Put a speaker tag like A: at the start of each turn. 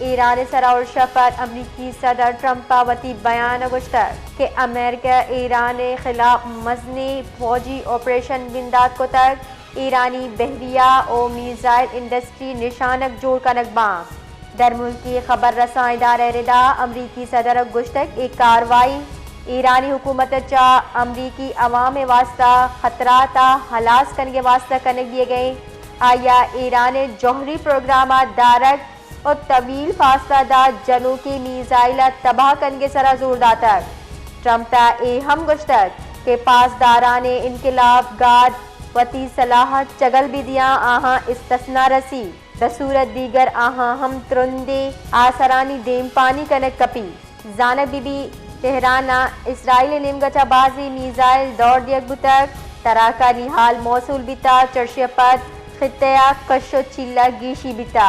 A: Iran सराउर शफत अमरीकी सदर Trump वती बयान गुश्तर के अमेरिका ईरान खिलाफ मजनी फौजी ऑपरेशन बिंदाद को तक ईरानी बहरिया और मिसाइल इंडस्ट्री निशानक जोड़ का नकबाम दर मुल्की खबर रसां इदारे रिदा अमरीकी सदर गुश्तक एक कार्रवाई ईरानी हुकूमत चा अमरीकी अवाम वास्ता खतराता हलास करने वास्ता करने दिए गए आया ईरान जौहरी प्रोग्राम दारक और तवील फासला जनू की मिसाइल तबाह करने सरा जोरदार तक ट्रंप अहम गुश्तक के पासदारान इनकलाब गाद वती सलाह चगल भी दिया आहा इस्तस्ना रसी दसूरत दीगर आहा हम तुरंदे आसरानी देम पानी कनक कपी जानक बीबी तेहराना इसराइल निमगचा बाजी मिसाइल दौड़ दियक बुतक तराका निहाल मौसूल बिता चर्शपत खितया कशो चिल्ला गीशी बिता